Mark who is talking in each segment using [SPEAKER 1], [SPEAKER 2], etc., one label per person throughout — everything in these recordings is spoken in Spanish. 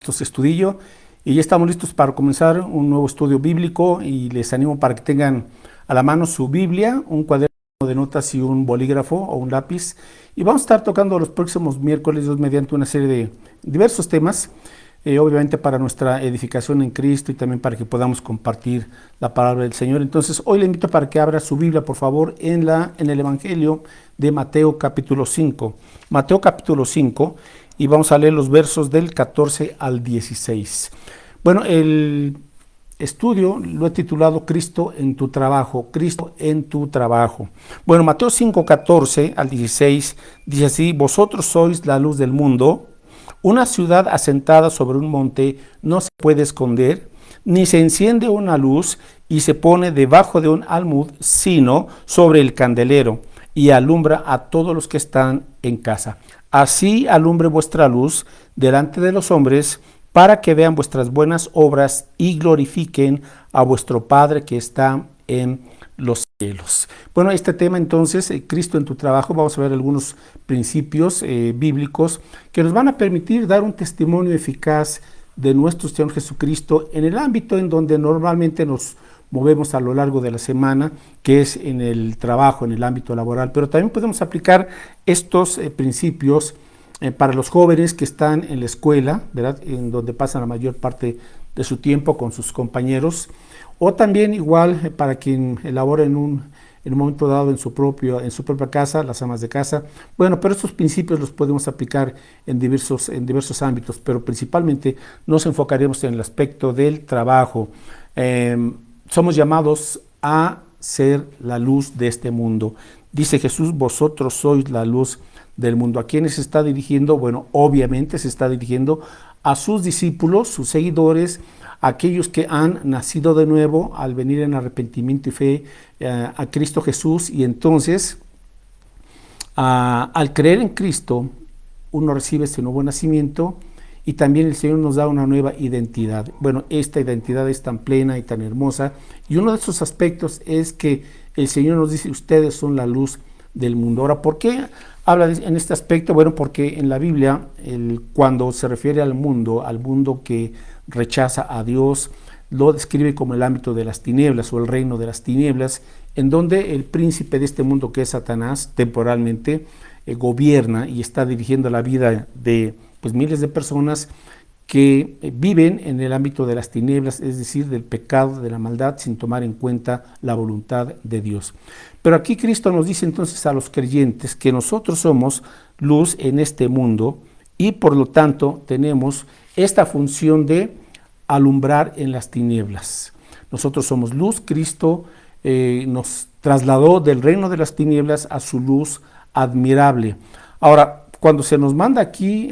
[SPEAKER 1] Estudillo, y ya estamos listos para comenzar un nuevo estudio bíblico y les animo para que tengan a la mano su Biblia, un cuaderno de notas y un bolígrafo o un lápiz, y vamos a estar tocando los próximos miércoles mediante una serie de diversos temas, obviamente para nuestra edificación en Cristo y también para que podamos compartir la palabra del Señor. Entonces hoy le invito para que abra su Biblia, por favor, en el Evangelio de Mateo capítulo 5. Mateo capítulo 5, y vamos a leer los versos del 14 al 16. Bueno, el estudio lo he titulado Cristo en tu trabajo, Cristo en tu trabajo. Bueno, Mateo 5, 14 al 16 dice así: vosotros sois la luz del mundo. Una ciudad asentada sobre un monte no se puede esconder, ni se enciende una luz y se pone debajo de un almud, sino sobre el candelero, y alumbra a todos los que están en casa. Así alumbre vuestra luz delante de los hombres, para que vean vuestras buenas obras y glorifiquen a vuestro Padre que está en los cielos. Bueno, este tema entonces, Cristo en tu trabajo, vamos a ver algunos principios bíblicos que nos van a permitir dar un testimonio eficaz de nuestro Señor Jesucristo en el ámbito en donde normalmente nos movemos a lo largo de la semana, que es en el trabajo, en el ámbito laboral, pero también podemos aplicar estos principios para los jóvenes que están en la escuela, ¿verdad?, en donde pasan la mayor parte de su tiempo con sus compañeros, o también igual para quien elabora en un momento dado en su propia casa, las amas de casa. Bueno, pero estos principios los podemos aplicar en diversos ámbitos, pero principalmente nos enfocaremos en el aspecto del trabajo. Somos llamados a ser la luz de este mundo. Dice Jesús: vosotros sois la luz del mundo. ¿A quiénes se está dirigiendo? Bueno, obviamente se está dirigiendo a sus discípulos, sus seguidores, aquellos que han nacido de nuevo al venir en arrepentimiento y fe a Cristo Jesús, y entonces al creer en Cristo uno recibe este nuevo nacimiento y también el Señor nos da una nueva identidad. Bueno, esta identidad es tan plena y tan hermosa, y uno de esos aspectos es que el Señor nos dice: ustedes son la luz del mundo. Ahora, ¿por qué habla en este aspecto? Bueno, porque en la Biblia, cuando se refiere al mundo que rechaza a Dios, lo describe como el ámbito de las tinieblas o el reino de las tinieblas, en donde el príncipe de este mundo, que es Satanás, temporalmente gobierna y está dirigiendo la vida de miles de personas que viven en el ámbito de las tinieblas, es decir, del pecado, de la maldad, sin tomar en cuenta la voluntad de Dios. Pero aquí Cristo nos dice entonces a los creyentes que nosotros somos luz en este mundo y por lo tanto tenemos esta función de alumbrar en las tinieblas. Nosotros somos luz. Cristo nos trasladó del reino de las tinieblas a su luz admirable. Ahora, cuando se nos manda aquí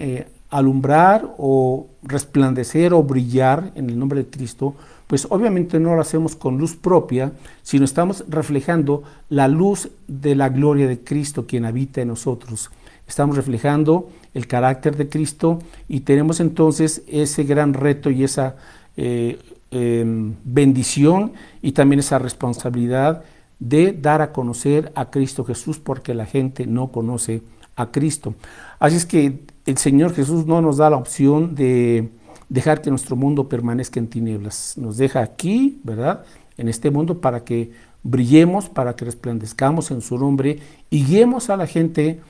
[SPEAKER 1] alumbrar o resplandecer o brillar en el nombre de Cristo, pues obviamente no lo hacemos con luz propia, sino estamos reflejando la luz de la gloria de Cristo, quien habita en nosotros. Estamos reflejando el carácter de Cristo y tenemos entonces ese gran reto y esa bendición y también esa responsabilidad de dar a conocer a Cristo Jesús, porque la gente no conoce a Cristo. Así es que el Señor Jesús no nos da la opción de dejar que nuestro mundo permanezca en tinieblas. Nos deja aquí, ¿verdad?, en este mundo para que brillemos, para que resplandezcamos en su nombre y guiemos a la gente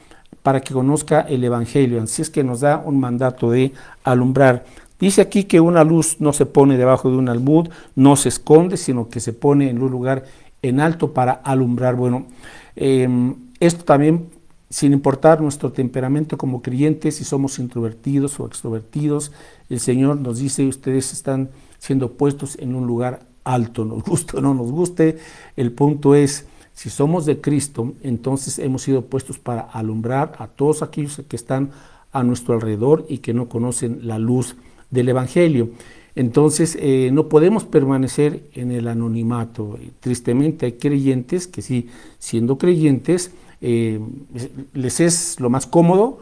[SPEAKER 1] para que conozca el Evangelio. Así es que nos da un mandato de alumbrar. Dice aquí que una luz no se pone debajo de un almud, no se esconde, sino que se pone en un lugar en alto para alumbrar. Bueno, esto también, sin importar nuestro temperamento como creyentes, si somos introvertidos o extrovertidos, el Señor nos dice: ustedes están siendo puestos en un lugar alto, nos guste o no nos guste. El punto es, si somos de Cristo, entonces hemos sido puestos para alumbrar a todos aquellos que están a nuestro alrededor y que no conocen la luz del Evangelio. Entonces no podemos permanecer en el anonimato. Tristemente hay creyentes que sí, siendo creyentes, les es lo más cómodo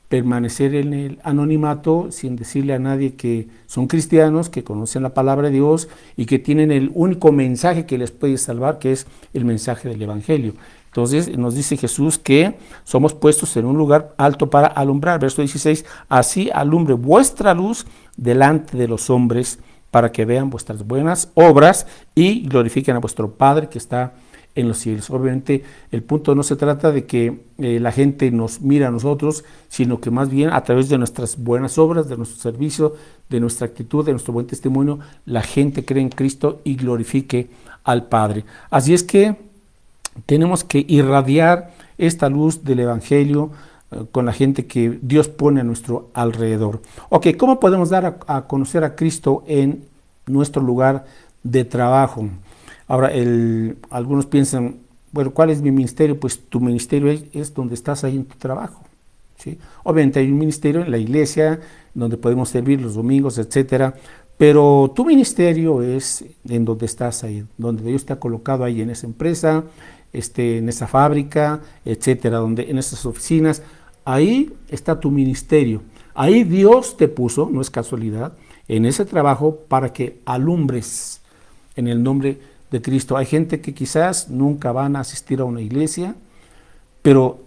[SPEAKER 1] permanecer en el anonimato sin decirle a nadie que son cristianos, que conocen la palabra de Dios y que tienen el único mensaje que les puede salvar, que es el mensaje del Evangelio. Entonces nos dice Jesús que somos puestos en un lugar alto para alumbrar. Verso 16: así alumbre vuestra luz delante de los hombres para que vean vuestras buenas obras y glorifiquen a vuestro Padre que está en los cielos. Obviamente el punto no se trata de que la gente nos mira a nosotros, sino que más bien a través de nuestras buenas obras, de nuestro servicio, de nuestra actitud, de nuestro buen testimonio, la gente cree en Cristo y glorifique al Padre. Así es que tenemos que irradiar esta luz del Evangelio con la gente que Dios pone a nuestro alrededor. Ok, ¿cómo podemos dar a conocer a Cristo en nuestro lugar de trabajo? Ahora, algunos piensan, bueno, ¿cuál es mi ministerio? Pues tu ministerio es donde estás ahí en tu trabajo, ¿sí? Obviamente hay un ministerio en la iglesia donde podemos servir los domingos, etcétera, pero tu ministerio es en donde estás ahí, donde Dios te ha colocado ahí en esa empresa, en esa fábrica, etcétera, en esas oficinas. Ahí está tu ministerio. Ahí Dios te puso, no es casualidad, en ese trabajo para que alumbres en el nombre de Cristo. Hay gente que quizás nunca van a asistir a una iglesia, pero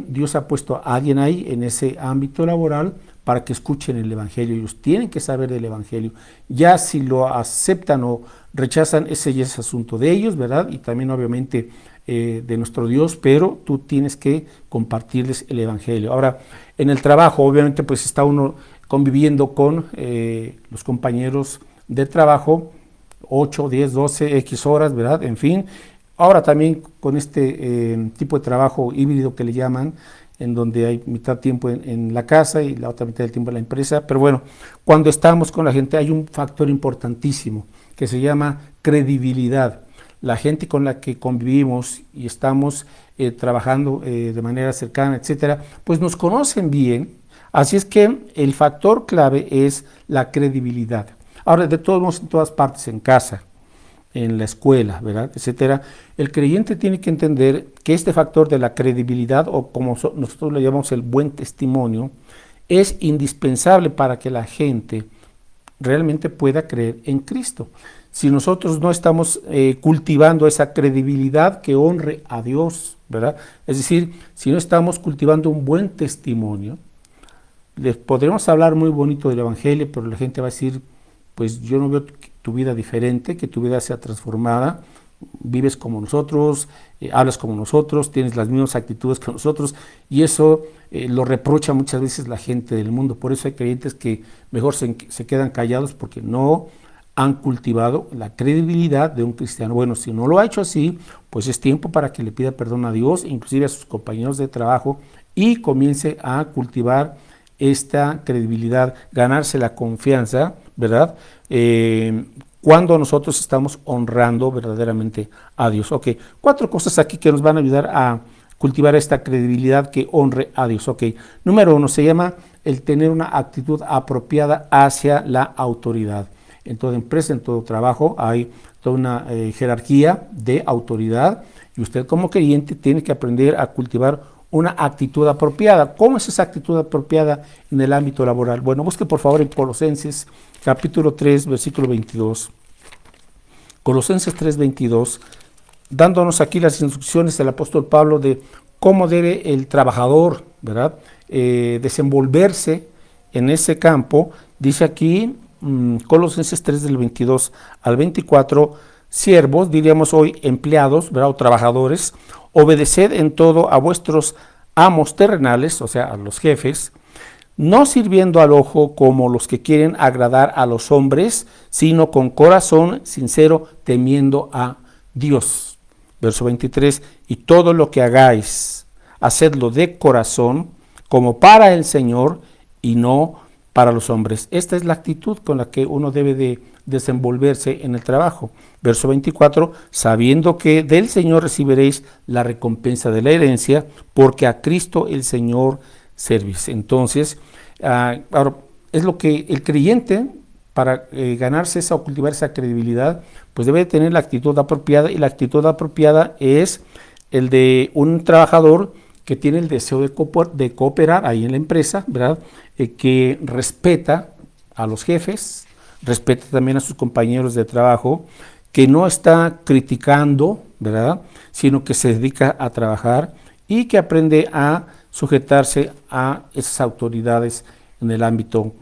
[SPEAKER 1] Dios ha puesto a alguien ahí en ese ámbito laboral para que escuchen el Evangelio. Ellos tienen que saber del Evangelio. Ya si lo aceptan o rechazan, ese ya es asunto de ellos, ¿verdad? Y también obviamente de nuestro Dios, pero tú tienes que compartirles el Evangelio. Ahora, en el trabajo, obviamente, pues está uno conviviendo con los compañeros de trabajo, 8, 10, 12, X horas, ¿verdad? En fin. Ahora también con este tipo de trabajo híbrido que le llaman, en donde hay mitad tiempo en la casa y la otra mitad del tiempo en la empresa. Pero bueno, cuando estamos con la gente hay un factor importantísimo que se llama credibilidad. La gente con la que convivimos y estamos trabajando de manera cercana, etcétera, pues nos conocen bien. Así es que el factor clave es la credibilidad. Ahora, de todos modos, en todas partes, en casa, en la escuela, ¿verdad?, etcétera, el creyente tiene que entender que este factor de la credibilidad, o como nosotros le llamamos el buen testimonio, es indispensable para que la gente realmente pueda creer en Cristo. Si nosotros no estamos cultivando esa credibilidad que honre a Dios, ¿verdad? Es decir, si no estamos cultivando un buen testimonio, les podremos hablar muy bonito del Evangelio, pero la gente va a decir, pues yo no veo tu vida diferente, que tu vida sea transformada, vives como nosotros, hablas como nosotros, tienes las mismas actitudes que nosotros, y eso lo reprocha muchas veces la gente del mundo. Por eso hay creyentes que mejor se quedan callados porque no han cultivado la credibilidad de un cristiano. Bueno, si no lo ha hecho así, pues es tiempo para que le pida perdón a Dios, inclusive a sus compañeros de trabajo, y comience a cultivar esta credibilidad, ganarse la confianza, ¿verdad? Cuando nosotros estamos honrando verdaderamente a Dios. Ok, 4 cosas aquí que nos van a ayudar a cultivar esta credibilidad que honre a Dios. Ok, número 1 se llama el tener una actitud apropiada hacia la autoridad. En toda empresa, en todo trabajo, hay toda una jerarquía de autoridad y usted como creyente tiene que aprender a cultivar una actitud apropiada. ¿Cómo es esa actitud apropiada en el ámbito laboral? Bueno, busque por favor en Colosenses capítulo 3, versículo 22. Colosenses 3, 22, dándonos aquí las instrucciones del apóstol Pablo de cómo debe el trabajador, ¿verdad?, desenvolverse en ese campo. Dice aquí, Colosenses 3, del 22 al 24, siervos, diríamos hoy empleados, ¿verdad?, o trabajadores, obedeced en todo a vuestros amos terrenales, o sea, a los jefes, no sirviendo al ojo como los que quieren agradar a los hombres, sino con corazón sincero, temiendo a Dios. Verso 23, y todo lo que hagáis, hacedlo de corazón, como para el Señor y no para los hombres. Esta es la actitud con la que uno debe de desenvolverse en el trabajo. Verso 24, sabiendo que del Señor recibiréis la recompensa de la herencia, porque a Cristo el Señor servís. Entonces, ahora, es lo que el creyente, para ganarse esa o cultivar esa credibilidad, pues debe tener la actitud apropiada, y la actitud apropiada es el de un trabajador que tiene el deseo de cooperar ahí en la empresa, ¿verdad?, que respeta a los jefes, respeta también a sus compañeros de trabajo, que no está criticando, ¿verdad?, sino que se dedica a trabajar y que aprende a sujetarse a esas autoridades en el ámbito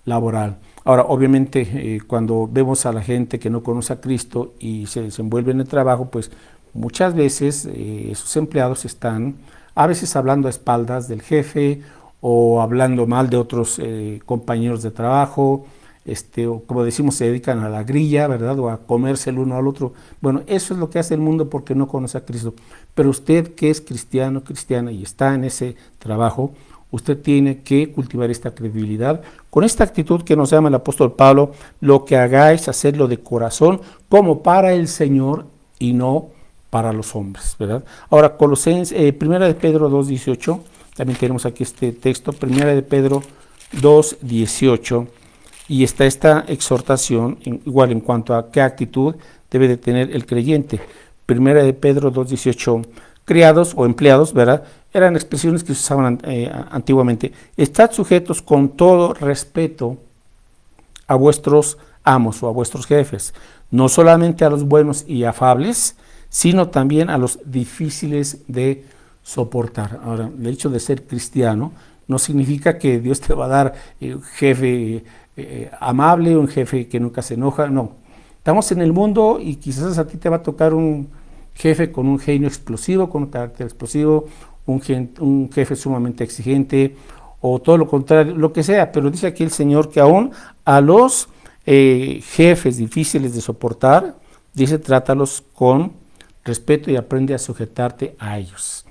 [SPEAKER 1] laboral. Ahora, obviamente, cuando vemos a la gente que no conoce a Cristo y se desenvuelve en el trabajo, pues muchas veces esos empleados están a veces hablando a espaldas del jefe o hablando mal de otros compañeros de trabajo, o como decimos, se dedican a la grilla, ¿verdad? O a comerse el uno al otro. Bueno, eso es lo que hace el mundo porque no conoce a Cristo. Pero usted que es cristiano, cristiana y está en ese trabajo, usted tiene que cultivar esta credibilidad con esta actitud que nos llama el apóstol Pablo: lo que hagáis, hacerlo de corazón, como para el Señor y no para los hombres, ¿verdad? Ahora, Primera de Pedro 2:18, también tenemos aquí este texto, Primera de Pedro 2:18, y está esta exhortación, igual en cuanto a qué actitud debe de tener el creyente. Primera de Pedro 2:18, criados o empleados, ¿verdad? Eran expresiones que se usaban antiguamente. Estad sujetos con todo respeto a vuestros amos o a vuestros jefes, no solamente a los buenos y afables, sino también a los difíciles de soportar. Ahora, el hecho de ser cristiano no significa que Dios te va a dar un jefe amable, un jefe que nunca se enoja, no. Estamos en el mundo y quizás a ti te va a tocar un jefe con un genio explosivo, con un carácter explosivo, un jefe sumamente exigente, o todo lo contrario, lo que sea, pero dice aquí el Señor que aún a los jefes difíciles de soportar, dice, trátalos con respeto y aprende a sujetarte a ellos.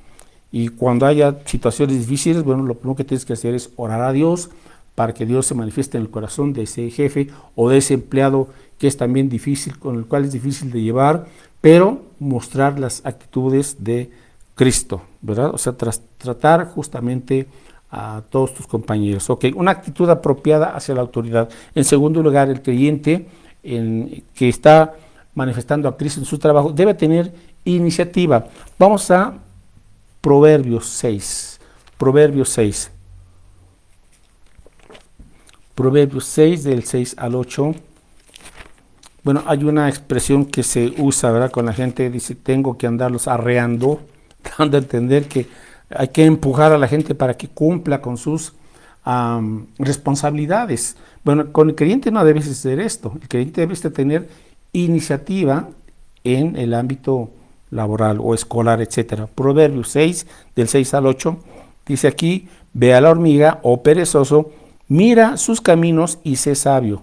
[SPEAKER 1] Y cuando haya situaciones difíciles, bueno, lo primero que tienes que hacer es orar a Dios para que Dios se manifieste en el corazón de ese jefe o de ese empleado que es también difícil, con el cual es difícil de llevar, pero mostrar las actitudes de Cristo, ¿verdad? O sea, tratar justamente a todos tus compañeros. Ok, una actitud apropiada hacia la autoridad. En segundo lugar, el creyente que está manifestando a Cristo en su trabajo debe tener iniciativa. Vamos a Proverbios 6. Proverbios 6. Proverbios 6, del 6 al 8. Bueno, hay una expresión que se usa, ¿verdad? Con la gente, dice, tengo que andarlos arreando, dando a entender que hay que empujar a la gente para que cumpla con sus responsabilidades. Bueno, con el creyente no debes hacer esto. El creyente debe tener iniciativa en el ámbito laboral o escolar, etcétera. Proverbios 6, del 6 al 8, dice aquí, ve a la hormiga, oh perezoso, mira sus caminos y sé sabio,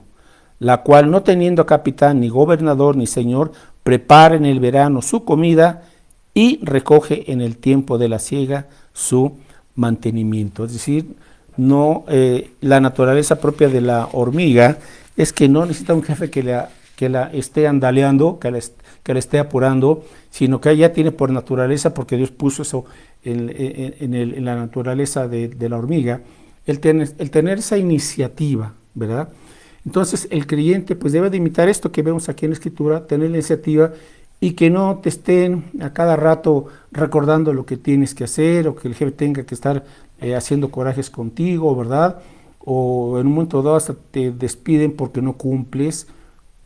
[SPEAKER 1] la cual no teniendo capitán, ni gobernador, ni señor, prepara en el verano su comida y recoge en el tiempo de la siega su mantenimiento. Es decir, no, la naturaleza propia de la hormiga es que no necesita un jefe que la esté andaleando, que la esté apurando, sino que ella tiene por naturaleza, porque Dios puso eso en la naturaleza de la hormiga, el tener esa iniciativa, ¿verdad? Entonces el creyente pues debe de imitar esto que vemos aquí en la Escritura, tener la iniciativa y que no te estén a cada rato recordando lo que tienes que hacer, o que el jefe tenga que estar haciendo corajes contigo, ¿verdad? O en un momento dado hasta te despiden porque no cumples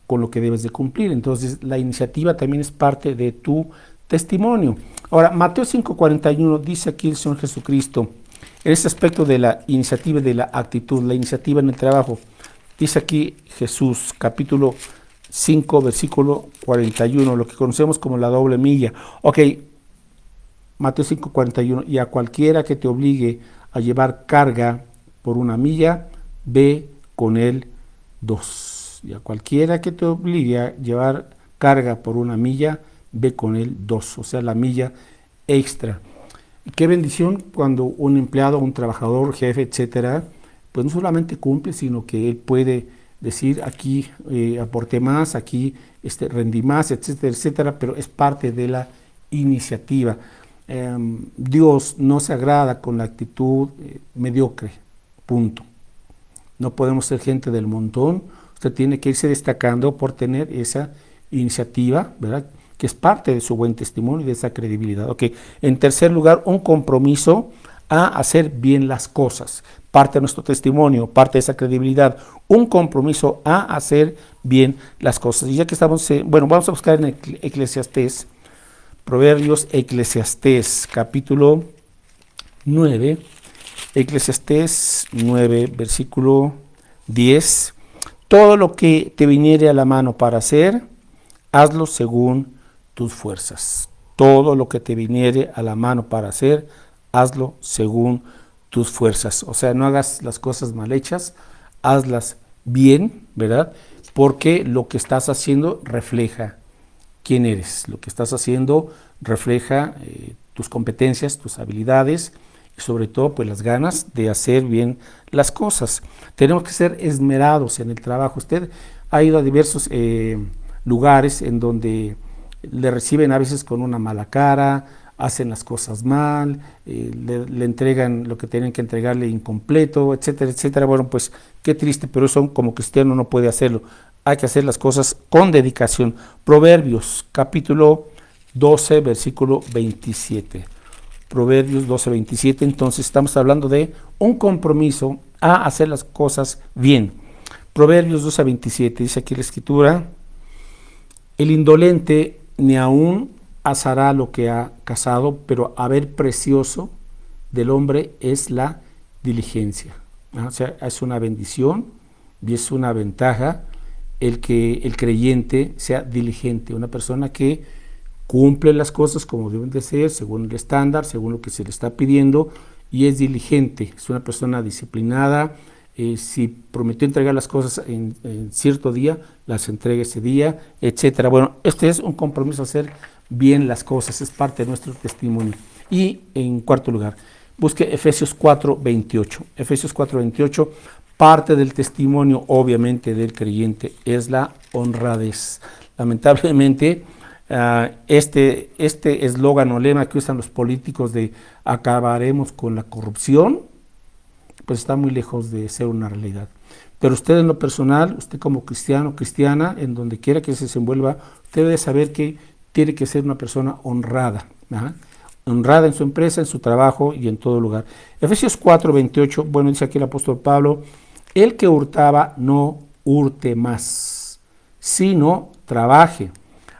[SPEAKER 1] con lo que debes de cumplir. Entonces la iniciativa también es parte de tu testimonio. Ahora, Mateo 5:41 dice aquí el Señor Jesucristo, en este aspecto de la iniciativa y de la actitud, la iniciativa en el trabajo, dice aquí Jesús, capítulo 5, versículo 41, lo que conocemos como la doble milla. Ok, Mateo 5:41, y a cualquiera que te obligue a llevar carga por una milla, ve con él 2. Y a cualquiera que te obligue a llevar carga por una milla, ve con él 2, o sea, la milla extra. Qué bendición cuando un empleado, un trabajador, jefe, etcétera, pues no solamente cumple, sino que él puede decir, aquí aporté más, aquí rendí más, etcétera, etcétera, pero es parte de la iniciativa. Dios no se agrada con la actitud mediocre, punto. No podemos ser gente del montón. Usted tiene que irse destacando por tener esa iniciativa, ¿verdad?, que es parte de su buen testimonio y de esa credibilidad. Okay. En tercer lugar, un compromiso a hacer bien las cosas. Parte de nuestro testimonio, parte de esa credibilidad, un compromiso a hacer bien las cosas. Y ya que estamos, vamos a buscar en Eclesiastés, Proverbios, Eclesiastés, capítulo 9, Eclesiastés 9, versículo 10, Todo lo que te viniere a la mano para hacer, hazlo según tus fuerzas. Todo lo que te viniere a la mano para hacer, hazlo según tus fuerzas. O sea, no hagas las cosas mal hechas, hazlas bien, ¿verdad? Porque lo que estás haciendo refleja quién eres. Lo que estás haciendo refleja tus competencias, tus habilidades y sobre todo pues las ganas de hacer bien las cosas. Tenemos que ser esmerados en el trabajo. Usted ha ido a diversos lugares en donde le reciben a veces con una mala cara, hacen las cosas mal, le entregan lo que tienen que entregarle incompleto, etcétera, etcétera. Bueno, pues qué triste, pero eso como cristiano no puede hacerlo. Hay que hacer las cosas con dedicación. Proverbios, capítulo 12, versículo 27. Proverbios 12, 27. Entonces estamos hablando de un compromiso a hacer las cosas bien. Proverbios 12, 27, dice aquí la escritura: el indolente ni aún asará lo que ha cazado, pero haber precioso del hombre es la diligencia. O sea, es una bendición y es una ventaja el que el creyente sea diligente, una persona que cumple las cosas como deben de ser, según el estándar, según lo que se le está pidiendo, y es diligente, es una persona disciplinada. Si prometió entregar las cosas en cierto día, las entrega ese día, etcétera. Bueno, este es un compromiso a hacer bien las cosas, es parte de nuestro testimonio. Y en cuarto lugar, busque Efesios 4:28. Efesios 4:28, parte del testimonio obviamente del creyente es la honradez. Lamentablemente, este eslogan o lema que usan los políticos de acabaremos con la corrupción, pues está muy lejos de ser una realidad. Pero usted en lo personal, usted como cristiano, cristiana, en donde quiera que se desenvuelva, usted debe saber que tiene que ser una persona honrada, ¿verdad? Honrada en su empresa, en su trabajo y en todo lugar. Efesios 4:28, bueno, dice aquí el apóstol Pablo: el que hurtaba no hurte más, sino trabaje,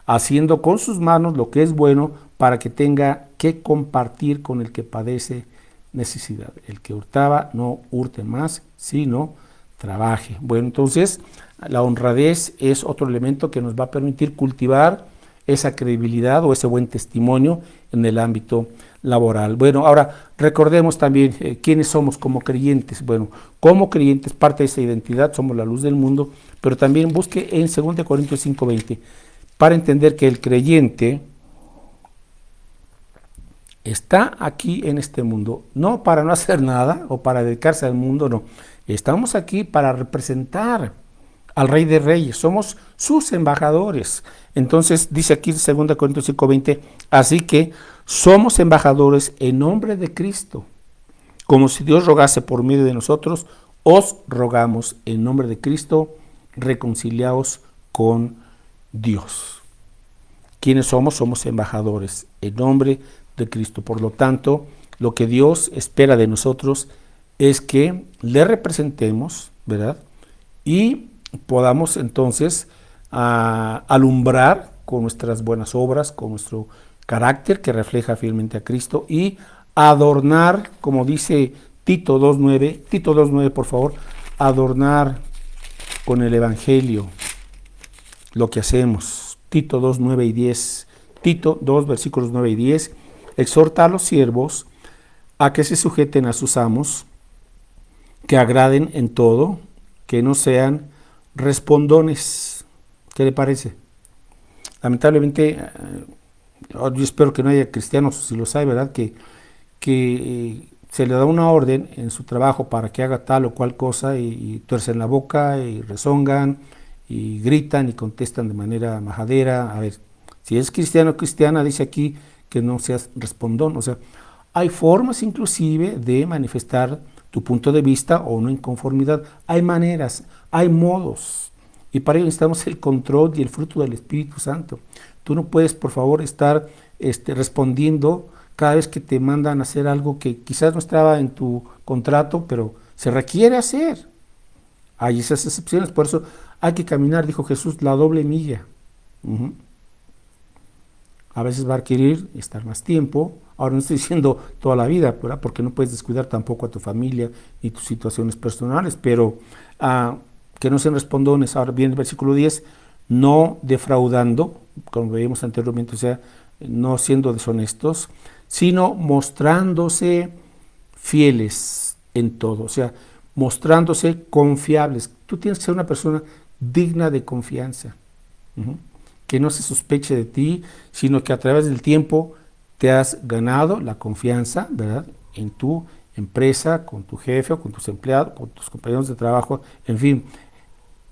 [SPEAKER 1] haciendo con sus manos lo que es bueno, para que tenga que compartir con el que padece necesidad. El que hurtaba no hurte más, sino trabaje. Bueno, entonces la honradez es otro elemento que nos va a permitir cultivar esa credibilidad o ese buen testimonio en el ámbito laboral. Bueno, ahora recordemos también quiénes somos como creyentes. Bueno, como creyentes, parte de esa identidad, somos la luz del mundo, pero también busque en 2 Corintios 5:20 para entender que el creyente está aquí en este mundo, no para no hacer nada o para dedicarse al mundo, no. Estamos aquí para representar al Rey de Reyes, somos sus embajadores. Entonces dice aquí 2 Corintios 5:20, así que somos embajadores en nombre de Cristo, como si Dios rogase por medio de nosotros, os rogamos en nombre de Cristo, reconciliaos con Dios. ¿Quiénes somos? Somos embajadores en nombre de Cristo. Por lo tanto, lo que Dios espera de nosotros es que le representemos, ¿verdad? Y podamos entonces alumbrar con nuestras buenas obras, con nuestro carácter que refleja fielmente a Cristo, y adornar, como dice Tito 2:9, Tito 2:9, por favor, adornar con el Evangelio lo que hacemos. Tito 2:9 y 10, Tito 2, versículos 9 y 10, exhorta a los siervos a que se sujeten a sus amos, que agraden en todo, que no sean respondones. ¿Qué le parece? Lamentablemente, yo espero que no haya cristianos, si los hay, ¿verdad?, que se le da una orden en su trabajo para que haga tal o cual cosa y tuercen la boca y rezongan y gritan y contestan de manera majadera. A ver, si es cristiano o cristiana, dice aquí que no seas respondón. O sea, hay formas inclusive de manifestar tu punto de vista o una inconformidad. Hay maneras, hay modos, y para ello necesitamos el control y el fruto del Espíritu Santo. Tú no puedes, por favor, estar respondiendo cada vez que te mandan a hacer algo que quizás no estaba en tu contrato, pero se requiere hacer. Hay esas excepciones, por eso hay que caminar, dijo Jesús, la doble milla. A veces va a requerir estar más tiempo. Ahora no estoy diciendo toda la vida, ¿verdad?, porque no puedes descuidar tampoco a tu familia y tus situaciones personales, pero que no sean respondones. Ahora viene el versículo 10, no defraudando, como veíamos anteriormente, o sea, no siendo deshonestos, sino mostrándose fieles en todo, o sea, mostrándose confiables. Tú tienes que ser una persona digna de confianza, que no se sospeche de ti, sino que a través del tiempo te has ganado la confianza, ¿verdad?, en tu empresa, con tu jefe o con tus empleados, con tus compañeros de trabajo, en fin,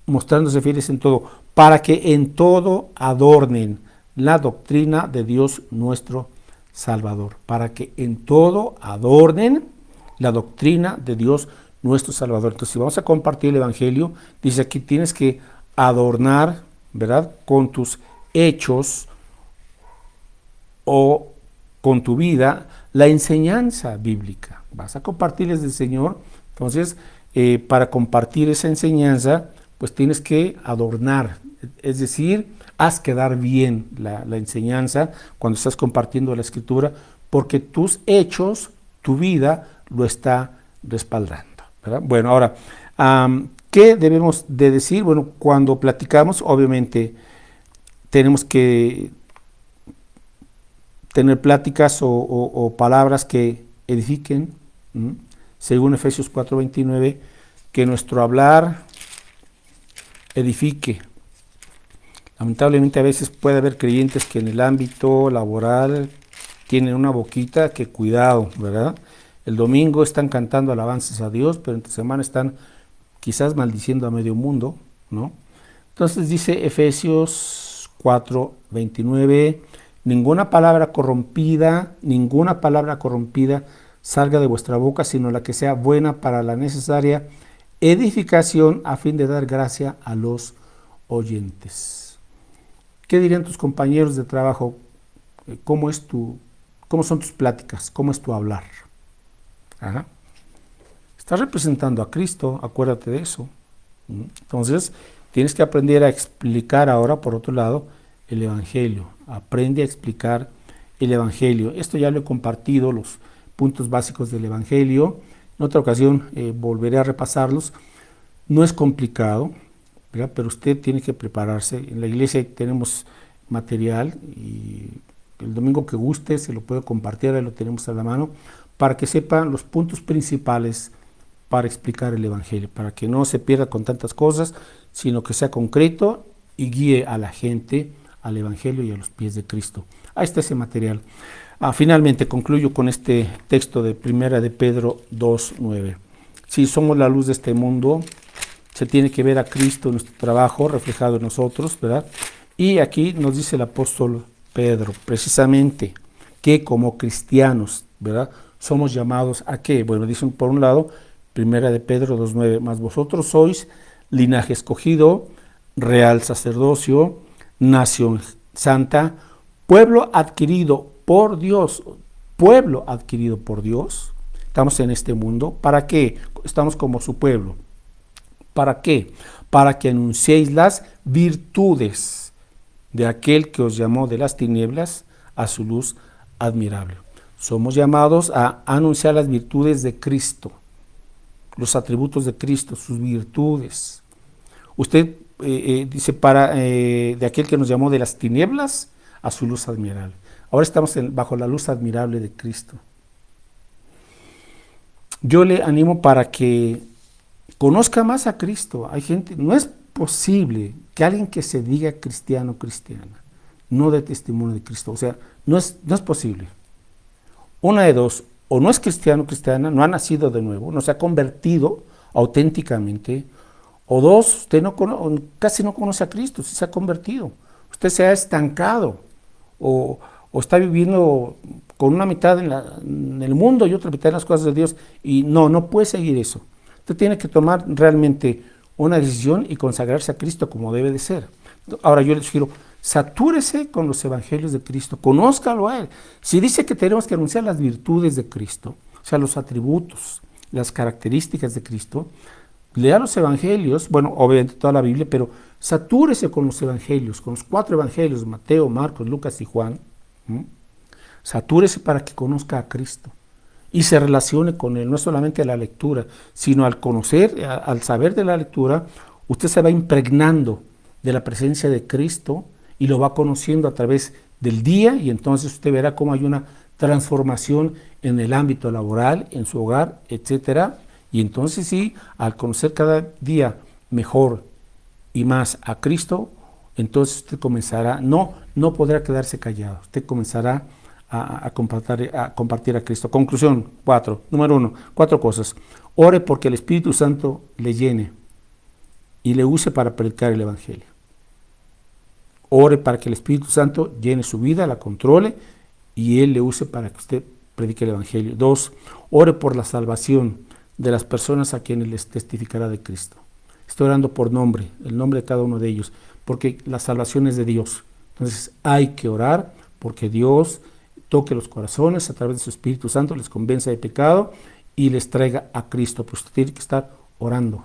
[SPEAKER 1] mostrándose fieles en todo, para que en todo adornen la doctrina de Dios nuestro Salvador, para que en todo adornen la doctrina de Dios nuestro Salvador. Entonces, si vamos a compartir el Evangelio, dice aquí tienes que adornar, ¿verdad?, con tus hechos o con tu vida la enseñanza bíblica. Vas a compartirles del Señor, entonces para compartir esa enseñanza, pues tienes que adornar, es decir, haz quedar bien la enseñanza cuando estás compartiendo la Escritura, porque tus hechos, tu vida, lo está respaldando, ¿verdad? Bueno, ahora, ¿qué debemos de decir? Bueno, cuando platicamos, obviamente, tenemos que tener pláticas o palabras que edifiquen, según Efesios 4:29, que nuestro hablar edifique. Lamentablemente a veces puede haber creyentes que en el ámbito laboral tienen una boquita que cuidado, ¿verdad? El domingo están cantando alabanzas a Dios, pero entre semana están quizás maldiciendo a medio mundo, ¿no? Entonces dice Efesios 4:29, ninguna palabra corrompida salga de vuestra boca, sino la que sea buena para la necesaria edificación a fin de dar gracia a los oyentes. ¿Qué dirían tus compañeros de trabajo? ¿Cómo son tus pláticas? ¿Cómo es tu hablar? Ajá. Estás representando a Cristo, acuérdate de eso. Entonces, tienes que aprender a explicar ahora, por otro lado, el Evangelio. Aprende a explicar el Evangelio. Esto ya lo he compartido, los puntos básicos del Evangelio. En otra ocasión volveré a repasarlos. No es complicado, ¿verdad?, pero usted tiene que prepararse. En la iglesia tenemos material y el domingo que guste se lo puedo compartir, ahí lo tenemos a la mano, para que sepan los puntos principales para explicar el Evangelio, para que no se pierda con tantas cosas, sino que sea concreto y guíe a la gente al Evangelio y a los pies de Cristo. Ahí está ese material. Finalmente concluyo con este texto de Primera de Pedro 2:9. Si somos la luz de este mundo, se tiene que ver a Cristo en nuestro trabajo reflejado en nosotros, ¿verdad? Y aquí nos dice el apóstol Pedro, precisamente, que como cristianos, ¿verdad?, somos llamados a ¿qué? Bueno, dicen por un lado, Primera de Pedro 2:9, más vosotros sois linaje escogido, real sacerdocio, nación santa, pueblo adquirido por Dios, estamos en este mundo, ¿para qué? Estamos como su pueblo. ¿Para qué? Para que anunciéis las virtudes de aquel que os llamó de las tinieblas a su luz admirable. Somos llamados a anunciar las virtudes de Cristo, los atributos de Cristo, sus virtudes. Usted dice, de aquel que nos llamó de las tinieblas a su luz admirable. Ahora estamos bajo la luz admirable de Cristo. Yo le animo para que conozca más a Cristo. Hay gente, no es posible que alguien que se diga cristiano o cristiana no dé testimonio de Cristo. O sea, no es posible. Una de dos, o no es cristiano o cristiana, no ha nacido de nuevo, no se ha convertido auténticamente, o dos, usted casi no conoce a Cristo, si se ha convertido. Usted se ha estancado, o está viviendo con una mitad en el mundo y otra mitad en las cosas de Dios, y no puede seguir eso. Usted tiene que tomar realmente una decisión y consagrarse a Cristo como debe de ser. Ahora yo le sugiero, satúrese con los evangelios de Cristo, conózcalo a Él. Si dice que tenemos que anunciar las virtudes de Cristo, o sea, los atributos, las características de Cristo, lea los evangelios, bueno, obviamente toda la Biblia, pero satúrese con los evangelios, con los 4 evangelios, Mateo, Marcos, Lucas y Juan. Satúrese para que conozca a Cristo y se relacione con Él, no solamente a la lectura, sino al conocer, al saber de la lectura, usted se va impregnando de la presencia de Cristo y lo va conociendo a través del día, y entonces usted verá cómo hay una transformación en el ámbito laboral, en su hogar, etcétera. Y entonces sí, al conocer cada día mejor y más a Cristo, entonces usted comenzará, no podrá quedarse callado, usted comenzará a compartir a Cristo. Conclusión 4, número 1, 4 cosas. Ore porque el Espíritu Santo le llene y le use para predicar el Evangelio. Ore para que el Espíritu Santo llene su vida, la controle y Él le use para que usted predique el Evangelio. 2, ore por la salvación de las personas a quienes les testificará de Cristo. Estoy orando por nombre, el nombre de cada uno de ellos, porque la salvación es de Dios. Entonces hay que orar porque Dios toque los corazones a través de su Espíritu Santo, les convenza de pecado y les traiga a Cristo. Pues usted tiene que estar orando.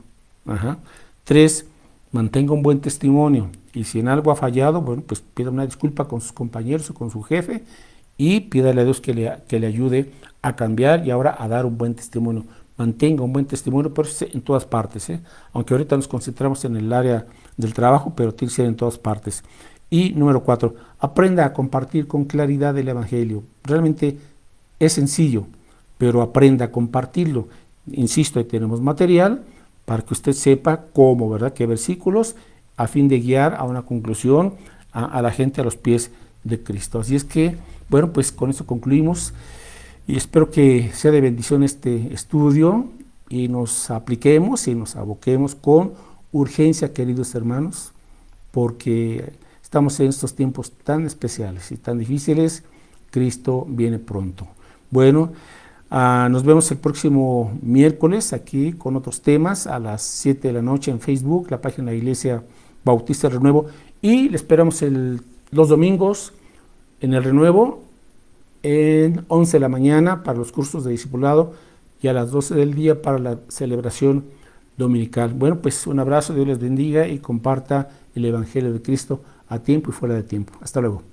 [SPEAKER 1] 3, mantenga un buen testimonio, y si en algo ha fallado, bueno, pues pida una disculpa con sus compañeros o con su jefe y pídale a Dios que le ayude a cambiar y ahora a dar un buen testimonio. Mantenga un buen testimonio, pero en todas partes, aunque ahorita nos concentramos en el área del trabajo, pero tiene que ser en todas partes. Y número 4, aprenda a compartir con claridad el Evangelio. Realmente es sencillo, pero aprenda a compartirlo. Insisto, ahí tenemos material para que usted sepa cómo, ¿verdad?, qué versículos, a fin de guiar a una conclusión a la gente a los pies de Cristo. Así es que, bueno, pues con eso concluimos y espero que sea de bendición este estudio y nos apliquemos y nos aboquemos con urgencia, queridos hermanos, porque estamos en estos tiempos tan especiales y tan difíciles. Cristo viene pronto. Bueno, nos vemos el próximo miércoles aquí con otros temas a las 7 de la noche en Facebook, la página de la Iglesia Bautista Renuevo, y le esperamos los domingos en el Renuevo en 11 de la mañana para los cursos de discipulado y a las 12 del día para la celebración dominical. Bueno, pues un abrazo, Dios les bendiga y comparta el Evangelio de Cristo a tiempo y fuera de tiempo. Hasta luego.